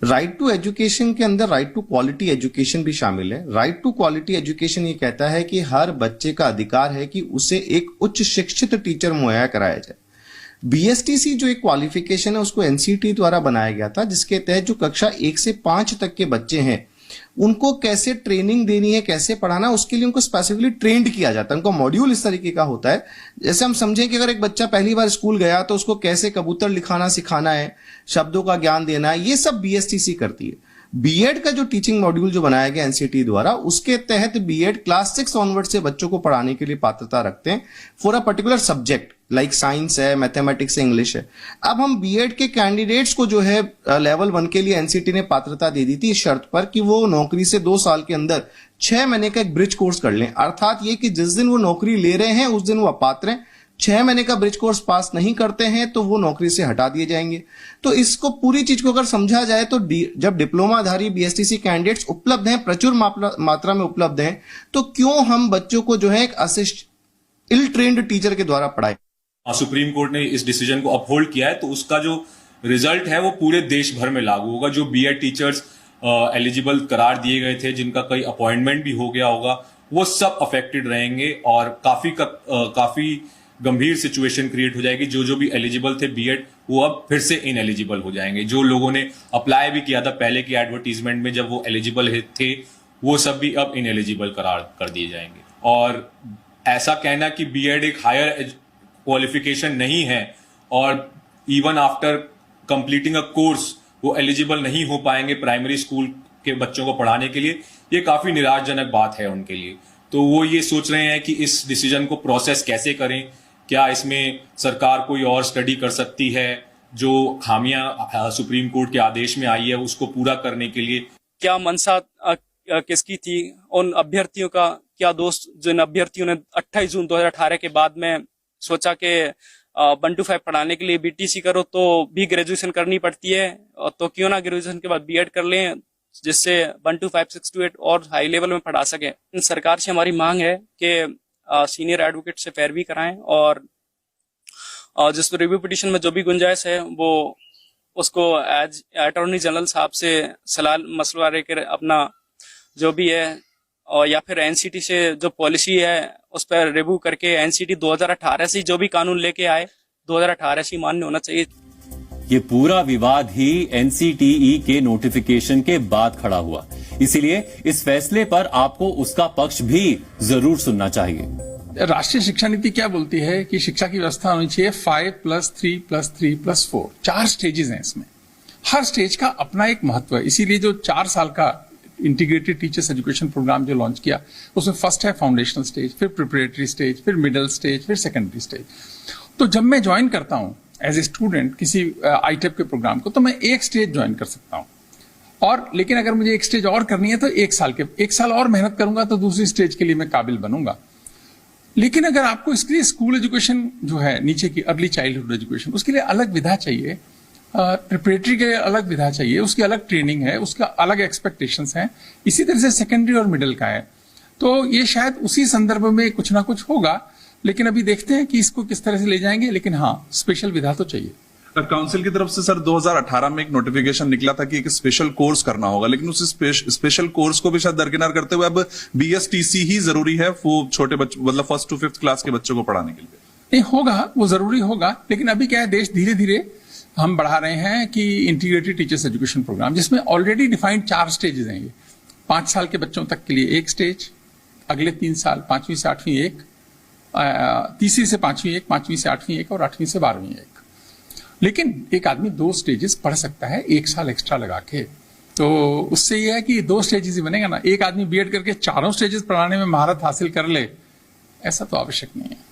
Right to education के अंदर right to quality education भी शामिल है। राइट टू क्वालिटी एजुकेशन ये कहता है कि हर बच्चे का अधिकार है कि उसे एक उच्च शिक्षित टीचर मुहैया कराया जाए। बीएसटीसी जो एक क्वालिफिकेशन है उसको एनसीटी द्वारा बनाया गया था, जिसके तहत जो कक्षा 1 से 5 तक के बच्चे हैं उनको कैसे ट्रेनिंग देनी है, कैसे पढ़ाना, उसके लिए उनको स्पेसिफिकली ट्रेंड किया जाता है। उनका मॉड्यूल इस तरीके का होता है, जैसे हम समझें कि अगर एक बच्चा पहली बार स्कूल गया तो उसको कैसे कबूतर लिखाना सिखाना है, शब्दों का ज्ञान देना है, ये सब बीएसटीसी करती है। बीएड का जो टीचिंग मॉड्यूल जो बनाया गया एनसीटी द्वारा, उसके तहत बीएड क्लास 6 ऑनवर्ड से बच्चों को पढ़ाने के लिए पात्रता रखते हैं for a particular subject, like science है, मैथमेटिक्स है, इंग्लिश है। अब हम बीएड के कैंडिडेट्स को जो है लेवल 1 के लिए एनसीटी ने पात्रता दे दी थी इस शर्त पर कि वो नौकरी से 2 साल के अंदर 6 महीने का एक ब्रिज कोर्स कर लें। अर्थात ये कि जिस दिन वो नौकरी ले रहे हैं उस दिन वो अपात्र हैं, 6 महीने का ब्रिज कोर्स पास नहीं करते हैं तो वो नौकरी से हटा दिए जाएंगे। तो इसको पूरी चीज को अगर समझा जाए तो जब डिप्लोमाधारी बीएसटीसी कैंडिडेट्स उपलब्ध हैं, प्रचुर मात्रा में उपलब्ध हैं, तो क्यों हम बच्चों को जो है एक असिस्ट इल ट्रेन्ड टीचर के द्वारा पढ़ाए। सुप्रीम कोर्ट ने इस डिसीजन को अपहोल्ड किया है, तो उसका जो रिजल्ट है वो पूरे देश भर में लागू होगा। जो बीएड टीचर्स एलिजिबल करार दिए गए थे, जिनका कई अपॉइंटमेंट भी हो गया होगा, वो सब अफेक्टेड रहेंगे और काफी गंभीर सिचुएशन क्रिएट हो जाएगी। जो भी एलिजिबल थे बीएड, वो अब फिर से इनएलिजिबल हो जाएंगे। जो लोगों ने अप्लाई भी किया था पहले की एडवर्टीजमेंट में जब वो एलिजिबल थे, वो सब भी अब इनएलिजिबल करार कर दिए जाएंगे। और ऐसा कहना कि बीएड एक हायर क्वालिफिकेशन नहीं है और even after completing a course वो एलिजिबल नहीं हो पाएंगे प्राइमरी स्कूल के बच्चों को पढ़ाने के लिए, ये काफी निराशजनक बात है उनके लिए। तो वो ये सोच रहे हैं कि इस डिसीजन को प्रोसेस कैसे करें, क्या इसमें सरकार कोई और स्टडी कर सकती है, जो खामियां सुप्रीम कोर्ट के आदेश में आई है उसको पूरा करने के लिए। क्या मंशा किसकी थी, उन अभ्यर्थियों का क्या दोष जिन अभ्यर्थियों ने 28 जून 2018 के बाद में सोचा कि 1 to 5 पढ़ाने के लिए बीटीसी करो तो भी ग्रेजुएशन करनी पड़ती है, तो क्यों ना ग्रेजुएशन के बाद बीएड कर लें, जिससे 1 to 5, 6 to 8 और हाई लेवल में पढ़ा सके। सरकार से हमारी मांग है कि सीनियर एडवोकेट से पैरवी कराएं और जिस रिव्यू पिटीशन में जो भी गुंजाइश है वो उसको एज अटॉर्नी जनरल साहब से सलाह मसला लेकर अपना जो भी है, और या फिर एनसीटी से जो पॉलिसी है उस पर रिव्यू करके एनसीटी 2018 से जो भी कानून लेके आए 2018 से मान्य होना चाहिए। ये पूरा विवाद ही एनसीटीई के नोटिफिकेशन के बाद खड़ा हुआ, इसीलिए इस फैसले पर आपको उसका पक्ष भी जरूर सुनना चाहिए। राष्ट्रीय शिक्षा नीति क्या बोलती है कि शिक्षा की व्यवस्था होनी चाहिए 5+3+3+4, 4 स्टेजेस हैं इसमें। हर स्टेज का अपना एक महत्व है, इसीलिए जो 4 साल का इंटीग्रेटेड टीचर्स एजुकेशन प्रोग्राम जो लॉन्च किया, उसमें फर्स्ट है फाउंडेशनल स्टेज, फिर प्रिपरेटरी स्टेज, फिर मिडिल स्टेज, फिर सेकेंडरी स्टेज। तो जब मैं ज्वाइन करता हूं एज ए स्टूडेंट किसी आईटेप के प्रोग्राम को, तो मैं एक स्टेज ज्वाइन कर सकता हूं, और लेकिन अगर मुझे एक स्टेज और करनी है तो 1 साल और मेहनत करूंगा तो दूसरी स्टेज के लिए मैं काबिल बनूंगा। लेकिन अगर आपको इसके लिए स्कूल एजुकेशन जो है नीचे की अर्ली चाइल्डहुड एजुकेशन, उसके लिए अलग विधा चाहिए, प्रिपरेटरी के लिए अलग विधा चाहिए, उसकी अलग ट्रेनिंग है, उसका अलग एक्सपेक्टेशंस हैं, इसी तरह से सेकेंडरी और मिडिल का है। तो ये शायद उसी संदर्भ में कुछ ना कुछ होगा, लेकिन अभी देखते हैं कि इसको किस तरह से ले जाएंगे। लेकिन हाँ, स्पेशल विधा तो चाहिए। काउंसिल की तरफ से सर 2018 में एक नोटिफिकेशन निकला था कि एक स्पेशल कोर्स करना होगा, लेकिन उस स्पेशल कोर्स को भी शायद दरकिनार करते हुए अब बीएसटीसी ही जरूरी है वो छोटे बच्चों, मतलब 1st to 5th क्लास के बच्चों को पढ़ाने के लिए। नहीं होगा, वो जरूरी होगा, लेकिन अभी क्या है, देश धीरे धीरे हम बढ़ा रहे हैं कि इंटीग्रेटेड टीचर्स एजुकेशन प्रोग्राम, जिसमें ऑलरेडी डिफाइंड 4 स्टेजेस हैं। ये 5 साल के बच्चों तक के लिए एक स्टेज, अगले 3 साल 5वीं से 8वीं एक, 3वीं से 5वीं एक, 5वीं से 8वीं एक और 8वीं से 12वीं एक। लेकिन एक आदमी 2 स्टेजेस पढ़ सकता है 1 साल एक्स्ट्रा लगा के, तो उससे यह है कि 2 स्टेजेस ही बनेगा ना। एक आदमी बीएड करके 4 स्टेजेस पढ़ाने में महारत हासिल कर ले, ऐसा तो आवश्यक नहीं है।